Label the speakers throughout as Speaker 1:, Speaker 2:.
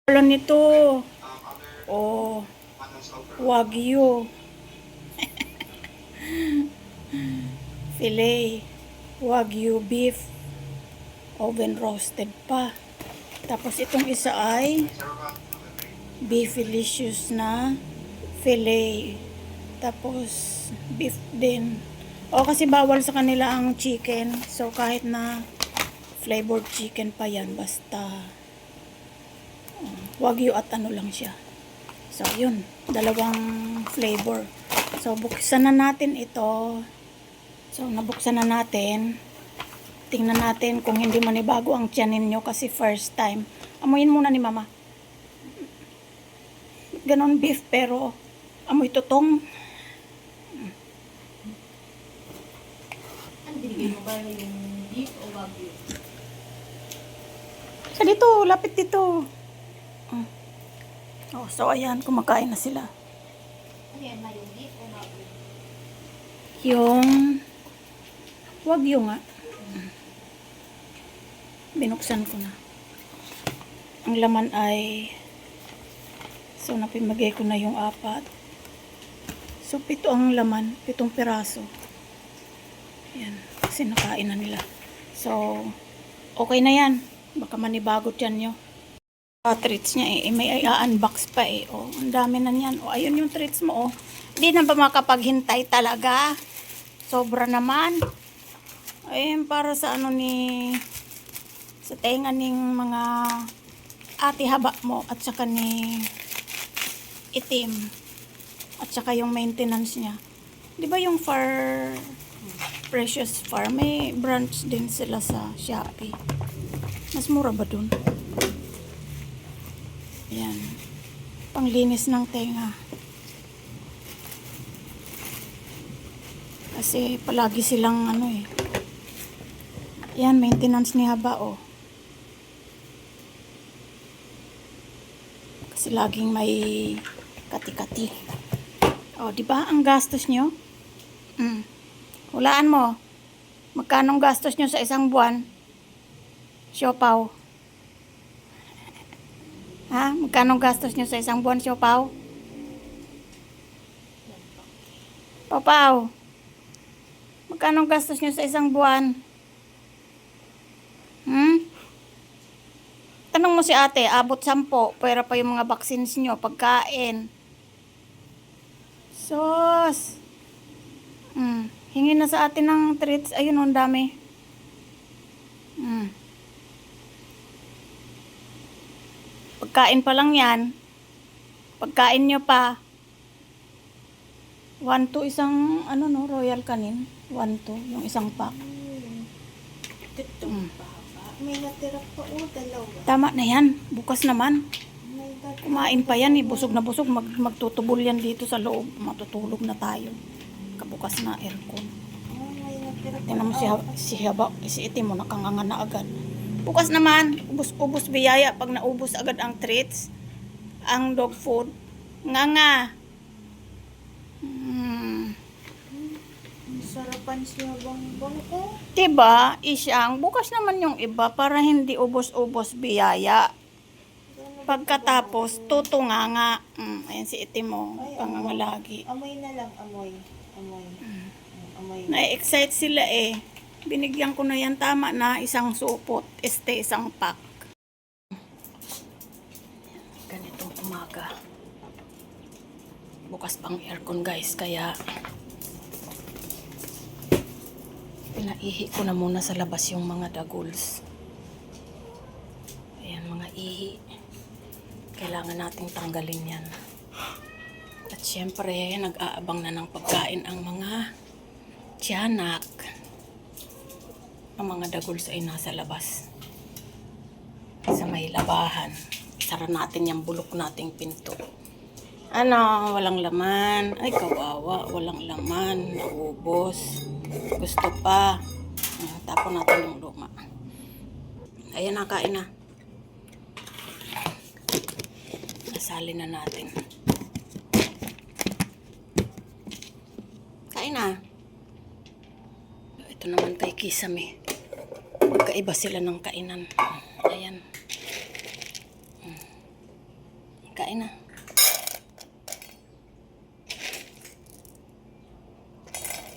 Speaker 1: Wala nito. Oh, Wagyu. Filet. Wagyu beef. Oven roasted pa. Tapos itong isa ay beef delicious na filet. Tapos beef din. O kasi bawal sa kanila ang chicken. So kahit na flavored chicken pa yan. Basta Wagyu at ano lang siya. So yun. Dalawang flavor. So buksan na natin ito. So nabuksan na natin. Tingnan natin kung hindi manibago ang tiyanin nyo kasi first time. Amuyin muna ni mama. Ganon beef pero amoy tutong.
Speaker 2: Ano binigay mo ba yung beef o wagyu?
Speaker 1: Sa dito, lapit dito. Oh, so ayan, kumakain na sila.
Speaker 2: Ano yan na yung beef o wagyu?
Speaker 1: Yung wagyu nga. Binuksan ko na. Ang laman ay so napimagay ko na yung 4. So 7 ang laman, 7 piraso. Yan, kasi nakain na nila. So okay na yan. Baka manibago yan nyo. Treats niya eh. May unbox pa eh. Oh, ang dami na niyan. Oh, ayun yung treats mo oh. Hindi na ba makapaghintay talaga? Sobra naman. Ayun para sa ano ni sa tenga ng mga ate haba mo at saka ni itim at saka yung maintenance niya. 'Di ba yung Precious Farm may branch din sila sa Shopee. Mas mura ba dun? Yan. Panglinis ng tenga. Kasi palagi silang ano eh. Yan, maintenance ni haba oh. Kasi laging may kati-kati. Oh, di ba ang gastos nyo? Hulaan mo. Magkano ang gastos nyo sa isang buwan? Siopaw. Ha? Magkano ang gastos nyo sa isang buwan, siopaw? Papaw. Magkano ang gastos nyo sa isang buwan? Tanong mo si ate, abot 10, pera pa yung mga vaccines nyo, pagkain. Sos. Hingin na sa atin ng treats. Ayun, ang dami. Pagkain pa lang yan. Pagkain nyo pa. 1 to isang, ano no, Royal Canin. 1 to, yung isang pack.
Speaker 2: May natira pa o dalawa.
Speaker 1: Tama na yan. Bukas naman.
Speaker 2: May natira.
Speaker 1: Kumain pa yan eh. Busog na busog. Magtutubol yan dito sa loob. Matutulog na tayo. Kabukas na aircon.
Speaker 2: May natira pa.
Speaker 1: Tingnan mo si Haba. Si Itim mo nakanganga na agad. Bukas naman. Ubus biyaya. Pag naubos agad ang treats. Ang dog food. Nganga.
Speaker 2: Sarapan siya bang ko?
Speaker 1: Diba? Isyang. Bukas naman yung iba para hindi ubos-ubos biyaya. Pagkatapos, tutunganga. Ayan si Itim mo. Panganga lagi.
Speaker 2: Amoy na lang, amoy. Amoy.
Speaker 1: Na-excite sila eh. Binigyan ko na yan. Tama na. Isang supot. Isang pack. Ganitong umaga. Bukas pang aircon guys. Kaya pinaihi ko na muna sa labas yung mga dagols. Ayan mga ihi. Kailangan nating tanggalin yan. At syempre, nag-aabang na ng pagkain ang mga tiyanak. Ang mga dagols ay nasa labas. Sa may labahan. Sara natin yung bulok nating pinto. Ano, walang laman. Ay, kawawa. Walang laman. Naubos. Gusto pa. Tapon natin yung luma. Ayan, nakain na. Nasali na natin. Kain na. Ito naman kay Kisame. Magkaiba sila ng kainan. Ayan. Kain na.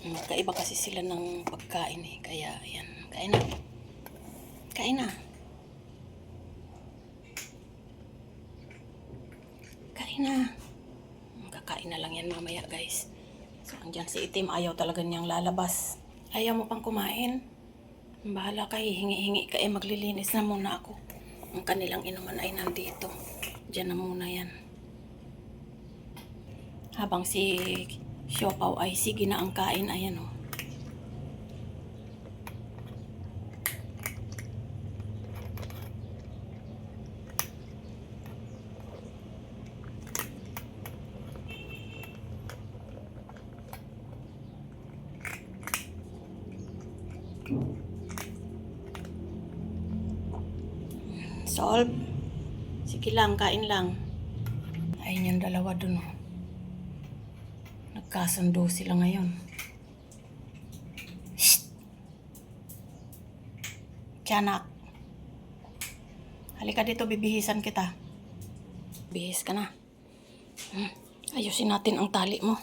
Speaker 1: Magkaiba kasi sila ng pagkain eh. Kaya, ayan. Kain na. Kain na. Kain na. Kakain na lang yan mamaya, guys. So, andyan si Itim. Ayaw talaga niyang lalabas. Ayaw mo pang kumain? Bahala ka, hingi-hingi ka. Maglilinis na muna ako. Ang kanilang inuman ay nandito. Diyan na muna yan. Habang si Siopaw ay sige na ang kain. Ayan o. Solve. Sige lang, kain lang. Ayun yung dalawa dun oh. Nagkasundo sila ngayon. Shh! Tiyanak. Halika dito, bibihisan kita. Bihis ka na. Ayusin natin ang tali mo.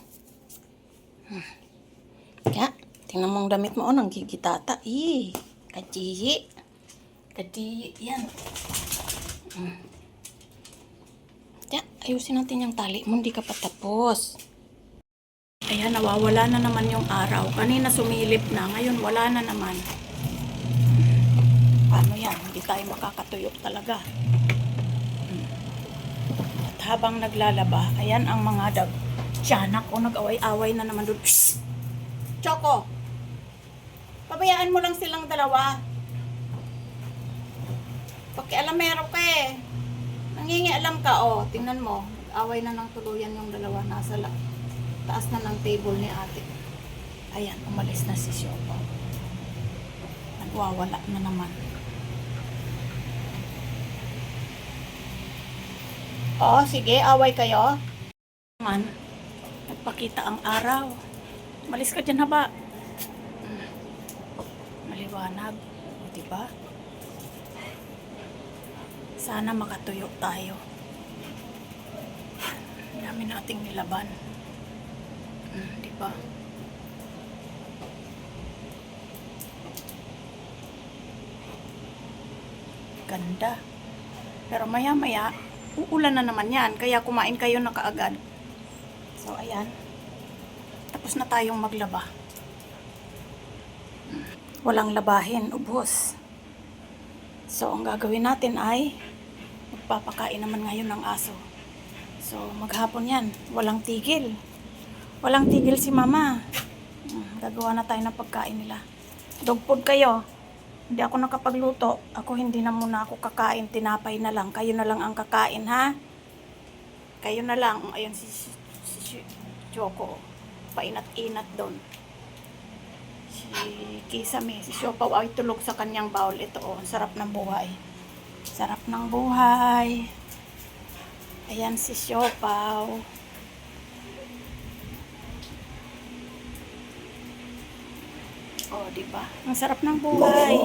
Speaker 1: Kaya, tingnan mo ang damit mo. Oh, nanggigitata. Kadiyi. Kadiyi yan. Kaya, ayusin natin yung tali mo. Hindi ka pa tapos. Ayan, nawawala na naman yung araw. Kanina sumilip na. Ngayon, wala na naman. Paano yan? Hindi tayo makakatuyok talaga. At habang naglalaba, ayan ang mga tiyanak o nag-away-away na naman doon. Psst! Choco! Pabayaan mo lang silang dalawa. Pakialamero ka eh. Nangingialam ka, oh. Tingnan mo. Nag-away na ng tuluyan yung dalawa. Nasa taas na ng table ni ate. Ayan, umalis na si Siopaw. Nagwawala na naman. Oh, sige, away kayo. Man, nagpakita ang araw. Malis ka dyan, haba. Maliwanag. Diba? Sana makatuyo tayo. Dami nating nilaban. Diba? Ganda. Pero maya-maya, uulan na naman yan. Kaya kumain kayo na kaagad. So, ayan. Tapos na tayong maglaba. Walang labahin, ubos. So, ang gagawin natin ay magpapakain naman ngayon ng aso. So, maghapon yan. Walang tigil. Walang tigil si mama. Gagawa na tayo ng pagkain nila. Dog food kayo. Hindi ako nakapagluto. Ako hindi na muna ako kakain. Tinapay na lang. Kayo na lang ang kakain, ha? Kayo na lang. Ayun si Choco. Painat-inat doon. Si Kisame, si Siopaw ay tulog sa kanyang bowl. Ito oh, sarap ng buhay. Sarap ng buhay. Ayan si Siopaw. Oh, di ba? Ang sarap ng buhay.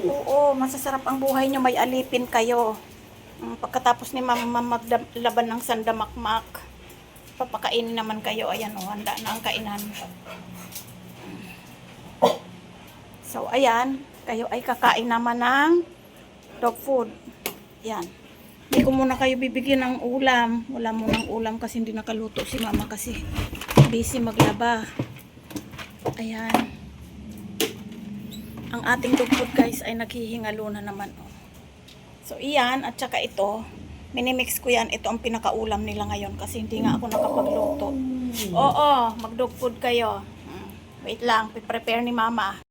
Speaker 1: Oo, masasarap ang buhay nyo. May alipin kayo. Pagkatapos ni mama maglaban ng sandamakmak, papakainin naman kayo. Ayan oh, handa na ang kainan. So, ayan. Kayo ay kakain naman ng dog food. Ayan. Hindi ko muna kayo bibigyan ng ulam. Wala munang ulam kasi hindi nakaluto si mama kasi busy maglaba. Ayan. Ang ating dog food guys ay naghihingalo na naman. Oh. So, iyan at saka ito. Minimix ko yan. Ito ang pinakaulam nila ngayon kasi hindi nga ako nakapagluto. Oo, mag dog food kayo. Wait lang, prepare ni mama.